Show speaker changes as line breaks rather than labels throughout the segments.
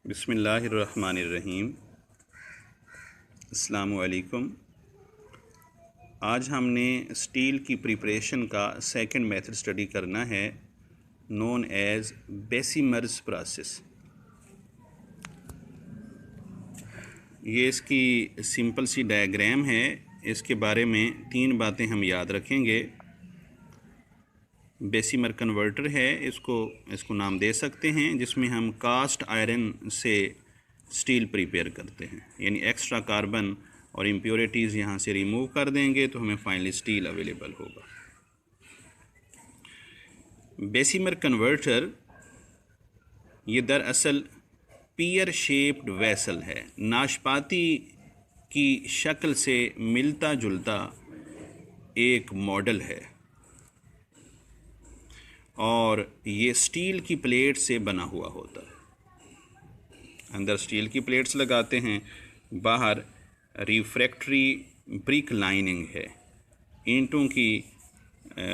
बिस्मिल्लाहिर्रहमानिर्रहीम। अस्सलामु अलैकुम। आज हमने स्टील की प्रिपरेशन का सेकंड मेथड स्टडी करना है, नोन एज बेसिमर्स प्रोसेस। ये इसकी सिंपल सी डायग्राम है। इसके बारे में तीन बातें हम याद रखेंगे। बेसिमर कन्वर्टर है, इसको नाम दे सकते हैं, जिसमें हम कास्ट आयरन से स्टील प्रिपेयर करते हैं, यानी एक्स्ट्रा कार्बन और इम्प्योरिटीज़ यहाँ से रिमूव कर देंगे तो हमें फाइनली स्टील अवेलेबल होगा। बेसिमर कन्वर्टर ये दरअसल पियर शेप्ड वेसल है, नाशपाती की शक्ल से मिलता जुलता एक मॉडल है और ये स्टील की प्लेट से बना हुआ होता है। अंदर स्टील की प्लेट्स लगाते हैं, बाहर रिफ्रैक्टरी ब्रिक लाइनिंग है, ईंटों की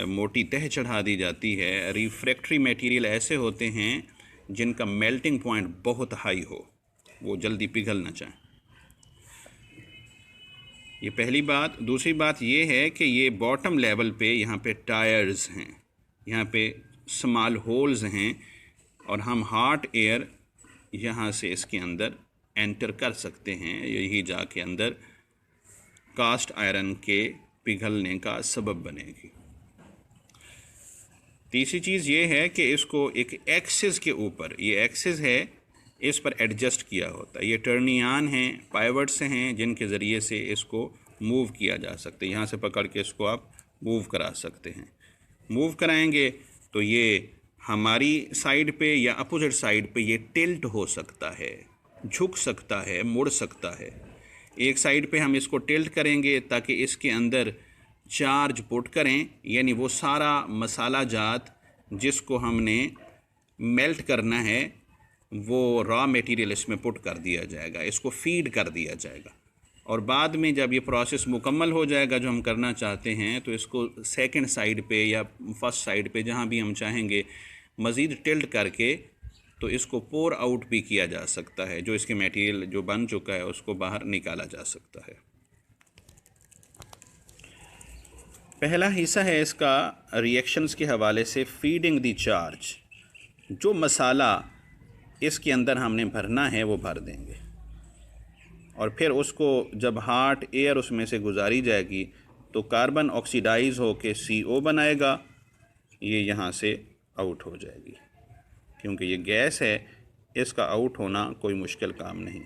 मोटी तह चढ़ा दी जाती है। रिफ्रैक्टरी मटेरियल ऐसे होते हैं जिनका मेल्टिंग पॉइंट बहुत हाई हो, वो जल्दी पिघल ना चाहें। ये पहली बात। दूसरी बात ये है कि ये बॉटम लेवल पे यहाँ पे टायर्स हैं, यहाँ पे स्मॉल होल्स हैं और हम हॉट एयर यहाँ से इसके अंदर एंटर कर सकते हैं। यही जाके अंदर कास्ट आयरन के पिघलने का सबब बनेगी। तीसरी चीज़ ये है कि इसको एक एक्सिस के ऊपर, ये एक्सिस है, इस पर एडजस्ट किया होता है। ये टर्नियान हैं, पाइवट्स हैं, जिनके ज़रिए से इसको मूव किया जा सकता है। यहाँ से पकड़ के इसको आप मूव करा सकते हैं। मूव कराएंगे तो ये हमारी साइड पे या अपोजिट साइड पे ये टिल्ट हो सकता है, झुक सकता है, मुड़ सकता है। एक साइड पे हम इसको टिल्ट करेंगे ताकि इसके अंदर चार्ज पुट करें, यानी वो सारा मसाला जात जिसको हमने मेल्ट करना है वो रॉ मटेरियल इसमें पुट कर दिया जाएगा, इसको फीड कर दिया जाएगा। और बाद में जब ये प्रोसेस मुकम्मल हो जाएगा जो हम करना चाहते हैं, तो इसको सेकंड साइड पे या फर्स्ट साइड पे जहाँ भी हम चाहेंगे मज़ीद टिल्ट करके तो इसको पोर आउट भी किया जा सकता है। जो इसके मटेरियल जो बन चुका है उसको बाहर निकाला जा सकता है। पहला हिस्सा है इसका रिएक्शंस के हवाले से फीडिंग द चार्ज। जो मसाला इसके अंदर हमने भरना है वो भर देंगे और फिर उसको जब हॉट एयर उसमें से गुजारी जाएगी तो कार्बन ऑक्सीडाइज होके CO बनाएगा, ये यहाँ से आउट हो जाएगी। क्योंकि ये गैस है, इसका आउट होना कोई मुश्किल काम नहीं।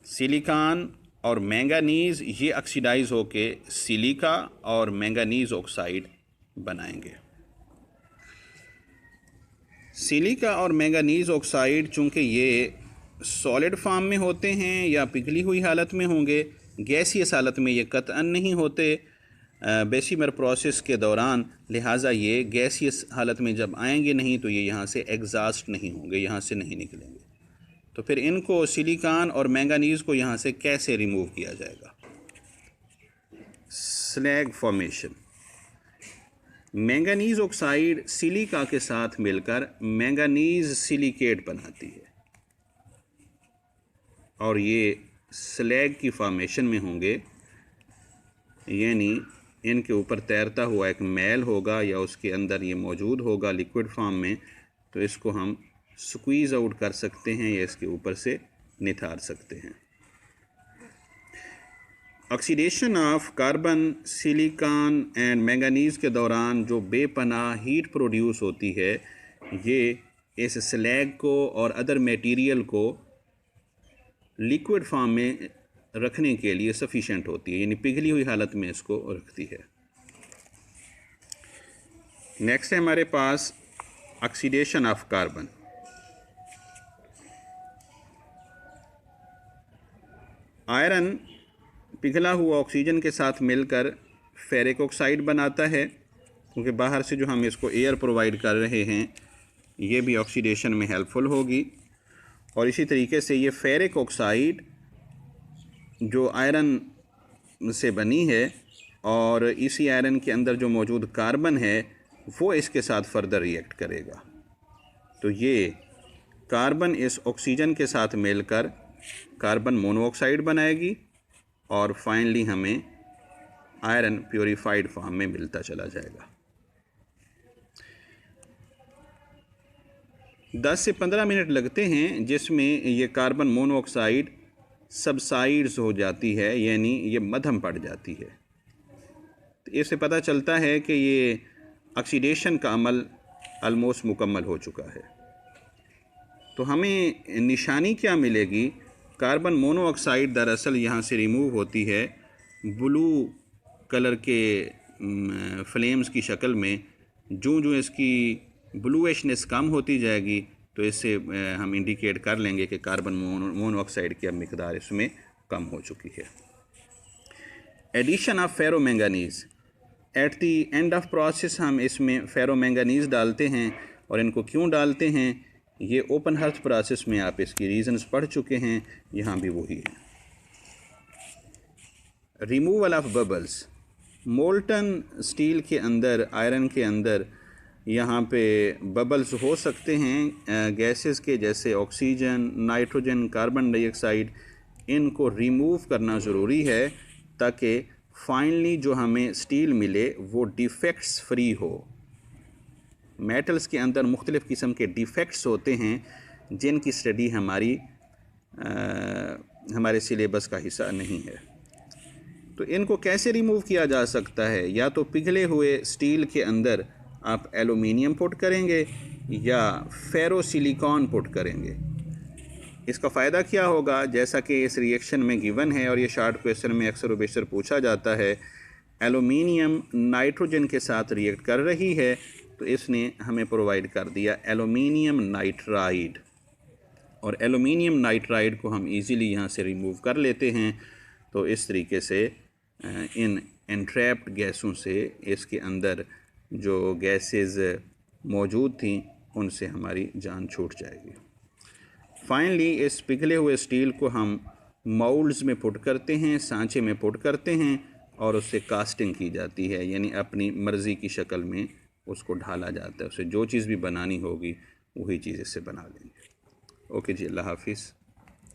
सिलिकॉन और मैंगानीज़ ये ऑक्सीडाइज होके सिलिका और मैंगानीज़ ऑक्साइड बनाएंगे। सिलिका और मैंगानीज़ ऑक्साइड चूँकि ये सॉलिड फॉर्म में होते हैं या पिघली हुई हालत में होंगे, गैसियस हालत में ये कतअन नहीं होते बेसिमर प्रोसेस के दौरान, लिहाजा ये गैसियस हालत में जब आएंगे नहीं तो ये यहाँ से एग्जॉस्ट नहीं होंगे, यहाँ से नहीं निकलेंगे। तो फिर इनको सिलिकॉन और मैंगानीज़ को यहाँ से कैसे रिमूव किया जाएगा? Slag formation. Manganese oxide silica के साथ मिलकर मैंगानीज़ सिलिकेट बनाती है और ये स्लैग की फॉर्मेशन में होंगे, यानी इनके ऊपर तैरता हुआ एक मैल होगा या उसके अंदर ये मौजूद होगा लिक्विड फॉर्म में। तो इसको हम स्क्वीज़ आउट कर सकते हैं या इसके ऊपर से निथार सकते हैं। Oxidation of carbon, silicon and manganese के दौरान जो बेपनाह हीट प्रोड्यूस होती है, ये इस स्लैग को और अदर मटेरियल को लिक्विड फॉर्म में रखने के लिए सफिशेंट होती है, यानी पिघली हुई हालत में इसको रखती है। नेक्स्ट है हमारे पास ऑक्सीडेशन ऑफ कार्बन। आयरन पिघला हुआ ऑक्सीजन के साथ मिलकर फेरिक ऑक्साइड बनाता है, क्योंकि बाहर से जो हम इसको एयर प्रोवाइड कर रहे हैं ये भी ऑक्सीडेशन में हेल्पफुल होगी। और इसी तरीके से ये फेरिक ऑक्साइड जो आयरन से बनी है और इसी आयरन के अंदर जो मौजूद कार्बन है वो इसके साथ फर्दर रिएक्ट करेगा। तो ये कार्बन इस ऑक्सीजन के साथ मिलकर कार्बन मोनोऑक्साइड बनाएगी और फाइनली हमें आयरन प्योरीफाइड फॉर्म में मिलता चला जाएगा। 10 से 15 मिनट लगते हैं जिसमें ये कार्बन मोनोऑक्साइड सबसाइड्स हो जाती है, यानी ये मध्यम पड़ जाती है। तो इससे पता चलता है कि ये ऑक्सीडेशन का अमल ऑलमोस्ट मुकम्मल हो चुका है। तो हमें निशानी क्या मिलेगी? कार्बन मोनोऑक्साइड दरअसल यहाँ से रिमूव होती है ब्लू कलर के फ्लेम्स की शक्ल में। जो इसकी ब्लूइशनेस कम होती जाएगी तो इससे हम इंडिकेट कर लेंगे कि कार्बन मोनोऑक्साइड की अब मिकदार इसमें कम हो चुकी है। Addition of ferromanganese, at the end of process हम इसमें फेरोमैंगनीज डालते हैं। और इनको क्यों डालते हैं, ये ओपन हर्थ प्रोसेस में आप इसकी रीजंस पढ़ चुके हैं, यहाँ भी वही है। Removal of bubbles, molten steel के अंदर, आयरन के अंदर यहाँ पे बबल्स हो सकते हैं गैसेस के, जैसे ऑक्सीजन, नाइट्रोजन, कार्बन डाइऑक्साइड। इनको रिमूव करना ज़रूरी है ताकि फाइनली जो हमें स्टील मिले वो डिफेक्ट्स फ्री हो। मेटल्स के अंदर मुख्तलिफ़ किस्म के डिफेक्ट्स होते हैं जिनकी स्टडी हमारे सिलेबस का हिस्सा नहीं है। तो इनको कैसे रिमूव किया जा सकता है? या तो पिघले हुए स्टील के अंदर आप एलुमिनियम पुट करेंगे या फेरो सिलिकॉन पुट करेंगे। इसका फ़ायदा क्या होगा? जैसा कि इस रिएक्शन में गिवन है और ये शॉर्ट क्वेश्चन में अक्सर व बेशतर पूछा जाता है, एलुमिनियम नाइट्रोजन के साथ रिएक्ट कर रही है तो इसने हमें प्रोवाइड कर दिया एलुमिनियम नाइट्राइड। और एलुमिनियम नाइट्राइड को हम इजीली यहाँ से रिमूव कर लेते हैं। तो इस तरीके से इन एंट्रैप्ड गैसों से इसके अंदर जो गैसेस मौजूद थी उनसे हमारी जान छूट जाएगी। फाइनली इस पिघले हुए स्टील को हम माउल्ड्स में पुट करते हैं, सांचे में पुट करते हैं और उससे कास्टिंग की जाती है, यानी अपनी मर्ज़ी की शक्ल में उसको ढाला जाता है। उससे जो चीज़ भी बनानी होगी वही चीज़ इससे बना लेंगे। ओके जी, अल्लाह हाफिज़।